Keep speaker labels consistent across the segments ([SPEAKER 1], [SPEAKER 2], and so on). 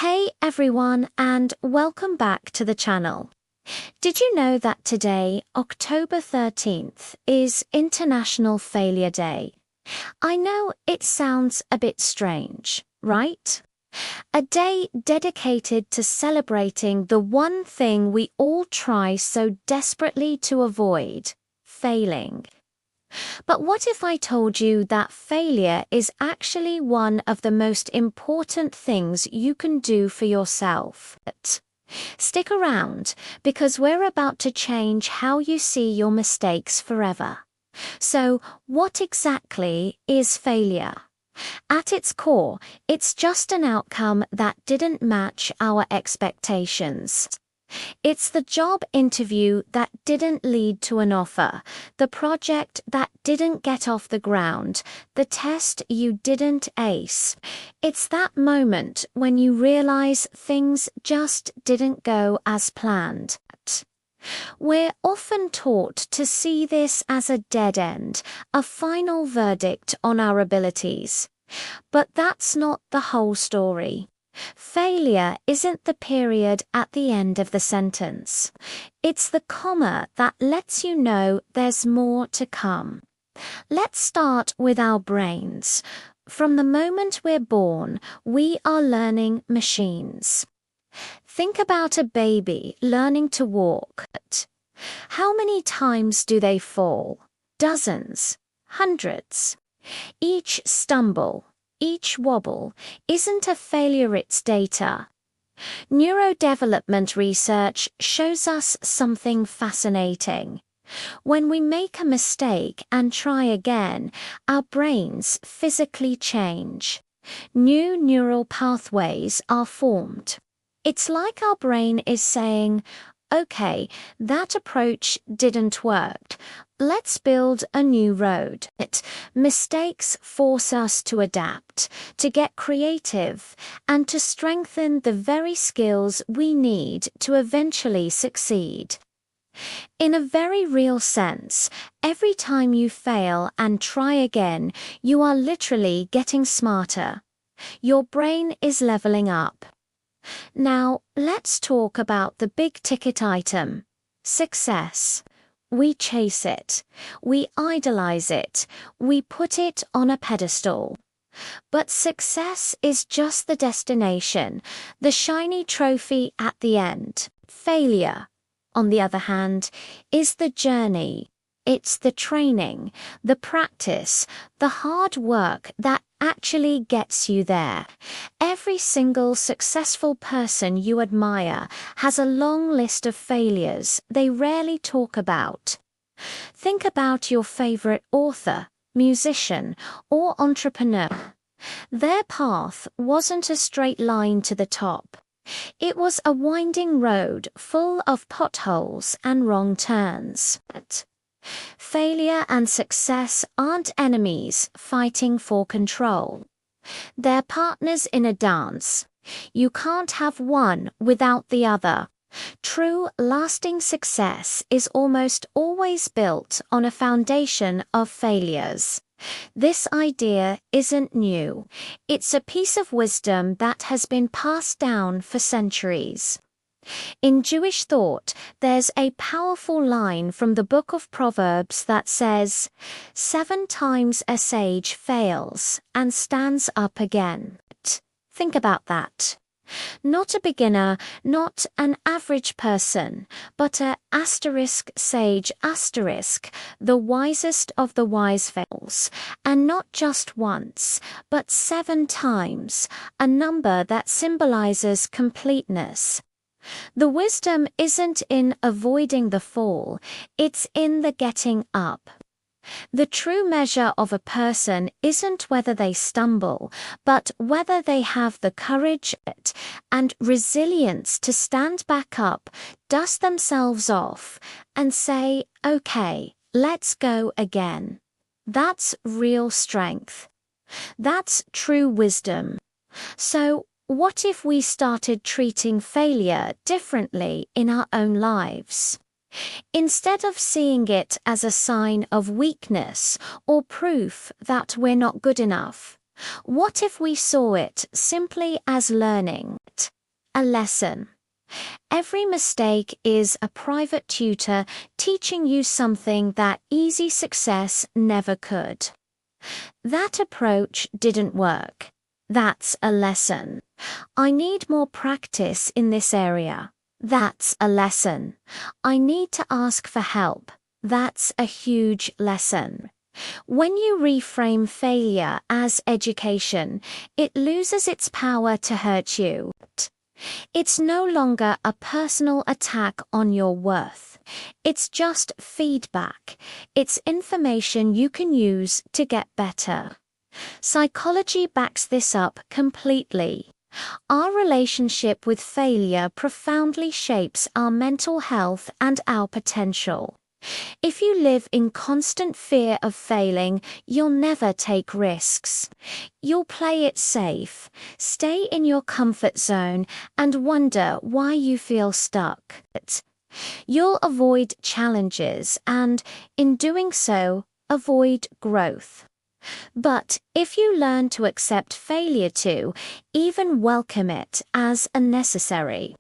[SPEAKER 1] Hey everyone, and welcome back to the channel. Did you know that today, October 13th, is International Failure Day? I know it sounds a bit strange, right? A day dedicated to celebrating the one thing we all try so desperately to avoid: failing. But what if I told you that failure is actually one of the most important things you can do for yourself? Stick around, because we're about to change how you see your mistakes forever. So, what exactly is failure? At its core, it's just an outcome that didn't match our expectations. It's the job interview that didn't lead to an offer, the project that didn't get off the ground, the test you didn't ace. It's that moment when you realize things just didn't go as planned. We're often taught to see this as a dead end, a final verdict on our abilities. But that's not the whole story. Failure isn't the period at the end of the sentence. It's the comma that lets you know there's more to come. Let's start with our brains. From the moment we're born, we are learning machines. Think about a baby learning to walk. How many times do they fall? Dozens, hundreds. Each stumble, each wobble isn't a failure, it's data. Neurodevelopment research shows us something fascinating. When we make a mistake and try again, our brains physically change. New neural pathways are formed. It's like our brain is saying, "Okay, that approach didn't work. Let's build a new road." Mistakes force us to adapt, to get creative, and to strengthen the very skills we need to eventually succeed. In a very real sense, every time you fail and try again, you are literally getting smarter. Your brain is leveling up. Now, let's talk about the big ticket item: success. We chase it. We idolize it. We put it on a pedestal. But success is just the destination, the shiny trophy at the end. Failure, on the other hand, is the journey. It's the training, the practice, the hard work that actually gets you there. Every single successful person you admire has a long list of failures they rarely talk about. Think about your favorite author, musician, or entrepreneur. Their path wasn't a straight line to the top. It was a winding road full of potholes and wrong turns. Failure and success aren't enemies fighting for control. They're partners in a dance. You can't have one without the other. True, lasting success is almost always built on a foundation of failures. This idea isn't new. It's a piece of wisdom that has been passed down for centuries. In Jewish thought, there's a powerful line from the book of Proverbs that says, "7 times a sage fails and stands up again." Think about that. Not a beginner, not an average person, but a sage the wisest of the wise fails, and not just once, but 7 times, a number that symbolizes completeness. The wisdom isn't in avoiding the fall, it's in the getting up. The true measure of a person isn't whether they stumble, but whether they have the courage and resilience to stand back up, dust themselves off, and say, "Okay, let's go again." That's real strength. That's true wisdom. So, what if we started treating failure differently in our own lives? Instead of seeing it as a sign of weakness or proof that we're not good enough, what if we saw it simply as learning? a lesson. Every mistake is a private tutor teaching you something that easy success never could. That approach didn't work. That's a lesson. I need more practice in this area. That's a lesson. I need to ask for help. That's a huge lesson. When you reframe failure as education, it loses its power to hurt you. It's no longer a personal attack on your worth. It's just feedback. It's information you can use to get better. Psychology backs this up completely. Our relationship with failure profoundly shapes our mental health and our potential. If you live in constant fear of failing, you'll never take risks. You'll play it safe, stay in your comfort zone, and wonder why you feel stuck. You'll avoid challenges and, in doing so, avoid growth. But if you learn to accept failure to, even welcome it as a necessary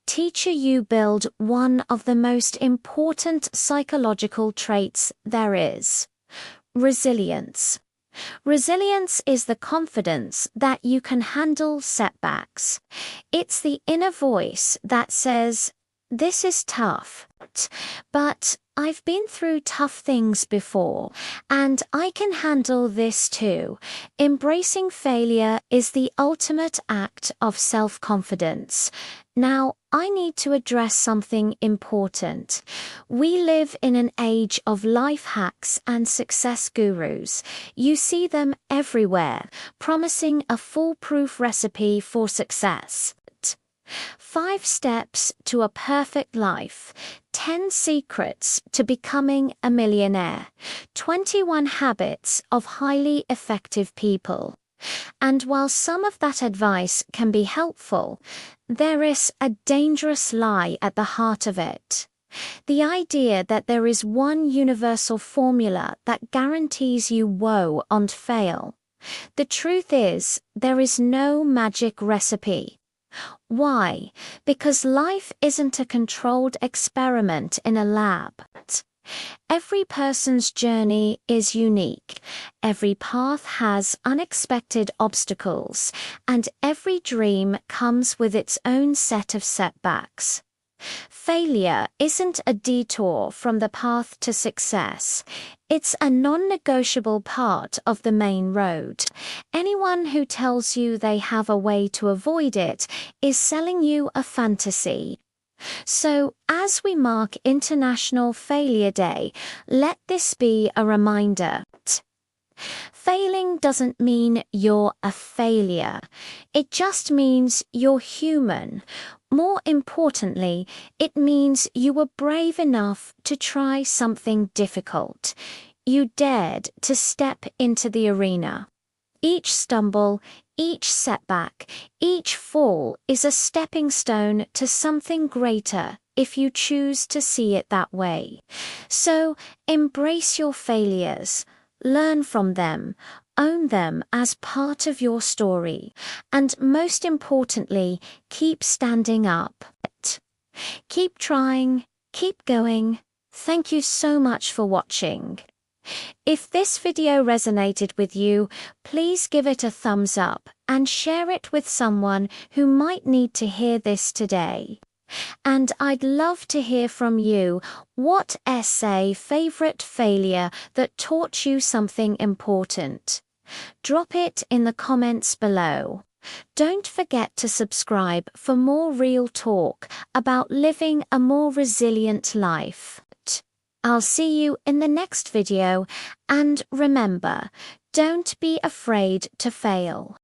[SPEAKER 1] teacher, you build one of the most important psychological traits there is: resilience. Resilience is the confidence that you can handle setbacks. It's the inner voice that says, "This is tough, but I've been through tough things before, and I can handle this too." Embracing failure is the ultimate act of self-confidence. Now, I need to address something important. We live in an age of life hacks and success gurus. You see them everywhere, promising a foolproof recipe for success. 5 steps to a perfect life, 10 secrets to becoming a millionaire, 21 habits of highly effective people. And while some of that advice can be helpful, there is a dangerous lie at the heart of it. The idea that there is one universal formula that guarantees you won't fail. The truth is, there is no magic recipe. Why? Because life isn't a controlled experiment in a lab. Every person's journey is unique. Every path has unexpected obstacles, and every dream comes with its own set of setbacks. Failure isn't a detour from the path to success. It's a non-negotiable part of the main road. Anyone who tells you they have a way to avoid it is selling you a fantasy. So, as we mark International Failure Day, let this be a reminder. Failing doesn't mean you're a failure. It just means you're human. More importantly, it means you were brave enough to try something difficult. You dared to step into the arena. Each stumble, each setback, each fall is a stepping stone to something greater if you choose to see it that way. So, embrace your failures. Learn from them, own them as part of your story, and most importantly, keep standing up. Keep trying, keep going. Thank you so much for watching. If this video resonated with you, please give it a thumbs up and share it with someone who might need to hear this today. And I'd love to hear from you. What favorite failure that taught you something important? Drop it in the comments below. Don't forget to subscribe for more real talk about living a more resilient life. I'll see you in the next video, and remember, don't be afraid to fail.